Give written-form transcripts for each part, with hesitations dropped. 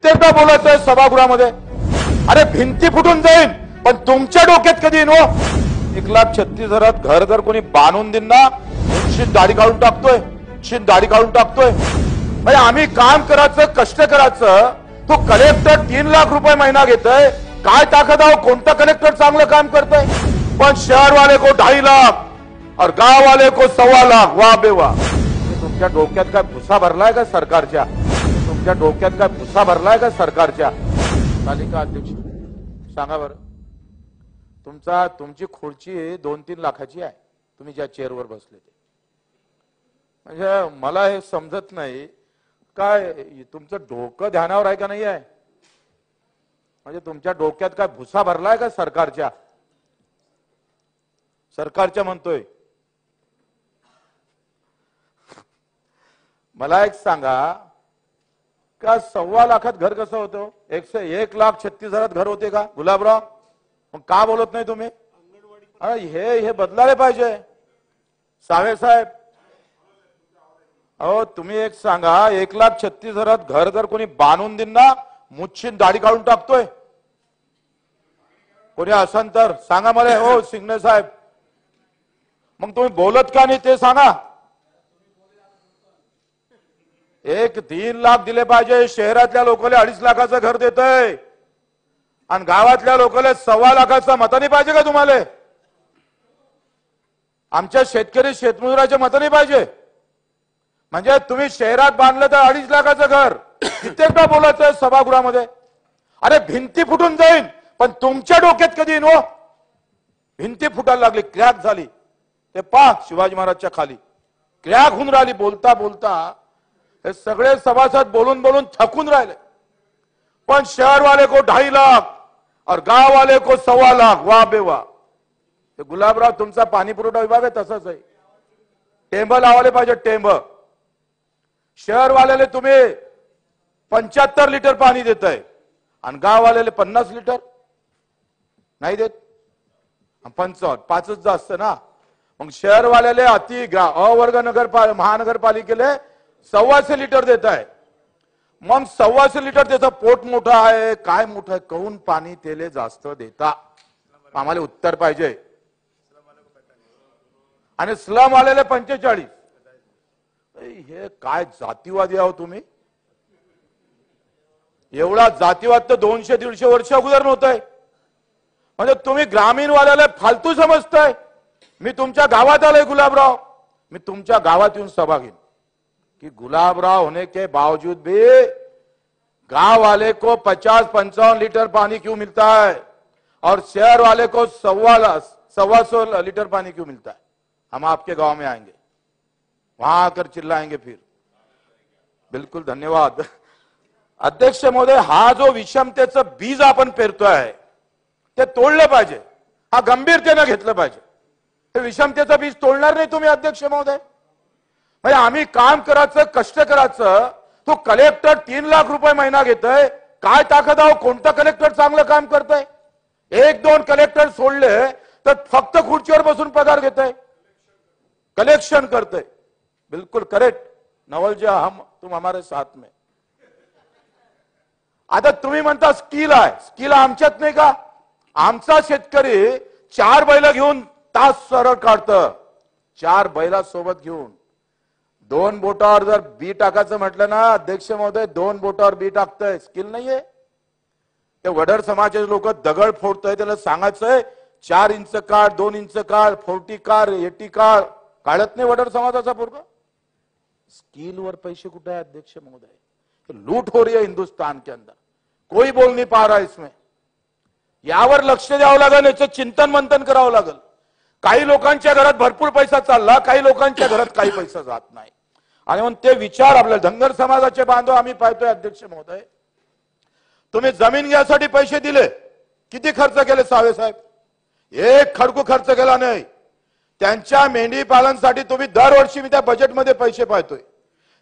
कित्येकदा बोलायचंय सभागृहामध्ये, अरे भिंती फुटून जाईल पण तुमच्या डोक्यात कधी येईन? 1,36,000 घर जर कोणी बांधून देईन ना, निश्चित दाढी काढून टाकतोय, निश्चित दाढी काढून टाकतोय. म्हणजे आम्ही काम करायचं, कष्ट करायचं. तो कलेक्टर 3 लाख रुपये महिना घेतोय. काय ताकद आहे? कोणता कलेक्टर चांगलं काम करतोय? पण शहर वाले को 2.5 लाख और गांव वाले को 1.25 लाख. वाह बे वाह. तुमच्या डोक्यात काय भुसा भरलाय का सरकारच्या? तुमच्या डोक्यात काय भुसा भरलाय का सरकारच्या? तालिका अध्यक्ष सांगा बरं, तुमची खुर्ची 2-3 लाखाची आहे, तुम्ही ज्या चेअरवर बसले ते. म्हणजे मला हे समजत नाही, काय तुमचं डोकं ध्यानावर आहे का नाही आहे? म्हणजे तुमच्या डोक्यात काय भुसा भरलाय का सरकारच्या? सरकारच्या म्हणतोय. मला एक सांगा, का 1.25 लाखात घर कसं होतं? 1,36,000 घर होते का गुलाबराव? मग का बोलत नाही तुम्ही? हे बदलायला पाहिजे सावे साहेब. अहो तुम्ही एक सांगा, 1,36,000 घर जर कोणी बांधून देईन ना, मुच्छिन दाढी काढून टाकतोय. कोणी असन तर सांगा मला. हो सिंगणे साहेब, मग तुम्ही बोलत का नाही ते सांगा. 3 लाख दिले पाहिजे. शहरातल्या लोकांना 2.5 लाखाचं घर देतोय आणि गावातल्या लोकांना 1.25 लाखाचं मत नाही पाहिजे का तुम्हाला? आमच्या शेतकरी शेतमजुराचे मत नाही पाहिजे? म्हणजे तुम्ही शहरात बांधलं तर 2.5 लाखाचं घर. कित्येकदा बोलायचंय सभागृहामध्ये, अरे भिंती फुटून जाईल पण तुमच्या डोक्यात कधी येईन? भिंती फुटायला लागली, क्रॅक झाली. ते पहा शिवाजी महाराजच्या खाली क्रॅक होऊन राहिली. बोलता बोलता हे सगळे सभासद बोलून बोलून थकून राहिले. पण शहर वाले को 2.5 लाख और गांव वाले को 1.25 लाख. वाह बे वाह. ते गुलाबराव तुमचा पाणी पुरवठा विभाग आहे तसंच आहे. टेंब लावले पाहिजे, टेंब. शहर वाल्याला तुम्ही 75 लिटर पाणी देताय आणि गाव वाल्याला 50 लिटर नाही देत. 55, 5च जास्त ना. मग शहर वाल्याले अति अ वर्ग महानगरपालिकेले 1.25 लिटर देत आहे. मग 1.25 लिटर त्याचं पोट मोठं आहे, काय मोठं आहे, कहून पाणी तेले जास्त देता? आम्हाला उत्तर पाहिजे. आणि स्लम वाल्याले 45. हे काय जातीवादी आहो तुम्ही? एवढा जातीवाद तर 200-150 वर्ष अगोदर नव्हतंय. म्हणजे तुम्ही ग्रामीण वाल्याला फालतू समजताय. मी तुमच्या गावात आलोय गुलाबराव, मी तुमच्या गावात येऊन सभा घेईन कि गुलाबराव होने के बावजूद भी गांव वाले को 50-55 लीटर पानी क्यों मिलता है और शहर वाले को 125 लीटर पानी क्यों मिलता है? हम आपके गांव में आएंगे, वहां आकर चिल्लाएंगे फिर. बिल्कुल धन्यवाद अध्यक्ष महोदय. हा जो विषमतेचं बीज आपण पेरतोय ते तोडलं पाहिजे. हा गंभीरतेने घेतलं पाहिजे. हे विषमतेचं बीज तोडणार नाही तुम्ही अध्यक्ष महोदय. म्हणजे आम्ही काम करायचं, कष्ट करायचं. तो कलेक्टर 3 लाख रुपये महिना घेतोय. काय ताकद आहे? कोणता कलेक्टर चांगलं काम करतोय? 1-2 कलेक्टर सोडले तर फक्त खुर्चीवर बसून पगार घेतोय, कलेक्शन करतोय. बिल्कुल करेक्ट नवल जी, तुम हमारे साथ में. आता तुम्ही म्हणता स्किल आहे, स्किल आमच्यात नाही का? आमचा शेतकरी 4 बैल घेऊन तास सरळ काढतं. 4 बैला सोबत घेऊन 2 बोटावर जर बी टाकायचं म्हटलं ना अध्यक्ष महोदय, 2 बोटावर बी टाकतंय. स्किल नाहीये. ते वडर समाजाचे लोक दगड फोडतोय, त्याला सांगायचंय 4 इंच काढ, 2 इंच काढ, 40 काढ, 80 काढ. काढत नाही वडर समाजाचा पोरगा. स्किल वर पैसे कुठे है अध्यक्ष महोदय? लूट हो रही है हिंदुस्तान के अंदर, कोई बोल नहीं पा रहा इसमें. यावर लक्ष द्यावं लागेल, याचं चिंतन मंथन करावं लागेल. काही लोकांच्या घरात भरपूर पैसा चालला, काही लोकांच्या घरात काही पैसा जात नाही. आणि म्हणून ते विचार आपल्या धनगर समाजाचे बांधव आम्ही पाहतोय अध्यक्ष महोदय. तुम्ही जमीन घ्यायसाठी पैसे दिले, किती खर्च केले सावे साहेब? 1 खडकू खर्च केला नाही. त्यांच्या मेंढी पालनासाठी तुम्ही दरवर्षी मी त्या बजेटमध्ये पैसे पाहतोय,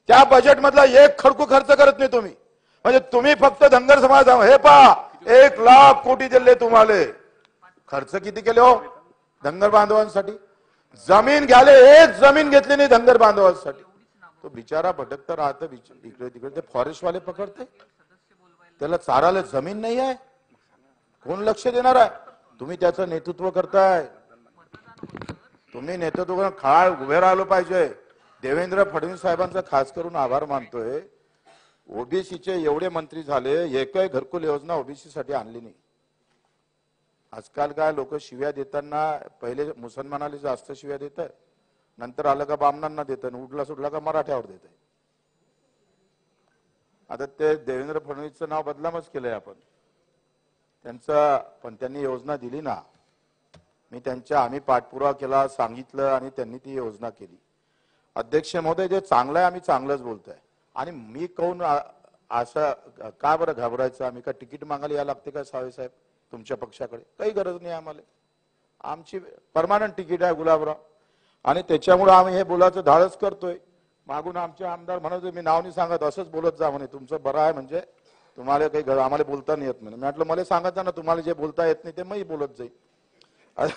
त्या बजेट मधला 1 खडकू खर्च करत नाही तुम्ही. म्हणजे तुम्ही फक्त धनगर समाज हे पहा 1 लाख कोटी दिले तुम्हाला. खर्च किती केले हो धनगर बांधवांसाठी? जमीन घ्याले, 1 जमीन घेतली नाही धनगर बांधवांसाठी. तो बिचारा भटकता राहतं इकडे तिकडे. ते फॉरेस्ट वाले पकडते. त्याला चारायला जमीन नाही आहे, कोण लक्ष देणार आहे? तुम्ही त्याचं नेतृत्व करताय, तुम्ही नेतृत्व खाळ उभे राहिलो पाहिजे. देवेंद्र फडणवीस साहेबांचा खास करून आभार मानतोय. ओबीसीचे एवढे मंत्री झाले, एकही घरकुल योजना ओबीसी साठी आणली नाही. आजकाल काय लोक शिव्या देताना पहिले मुसलमानाला जास्त शिव्या देत आहे, नंतर आलं का बामणांना देत आहे, उडला सुटला का मराठ्यावर देत आहे. आता ते देवेंद्र फडणवीसचं नाव बदनामच केलंय आपण त्यांचा, पण त्यांनी योजना दिली ना. आम्ही पाठपुरावा केला, सांगितलं आणि त्यांनी ती योजना केली. अध्यक्ष महोदय, जे चांगलं आहे आम्ही चांगलंच बोलतोय. आणि मी कहून असं का बरं घाबरायचं? आम्ही का तिकीट मागायला यायला लागते का सावे साहेब तुमच्या पक्षाकडे? काही गरज नाही आम्हाला. आमची परमानंट तिकीट आहे गुलाबराव, आणि त्याच्यामुळे आम्ही हे बोलायचं धाडस करतोय. मागून आमचे आमदार म्हणत, मी नाव नाही सांगत, असंच बोलत जा म्हणे, तुमचं बरं आहे म्हणजे तुम्हाला काही आम्हाला बोलता नाही येत म्हणे. मी म्हटलं मला सांगत जा ना, तुम्हाला जे बोलता येत नाही ते मी बोलत जाईल.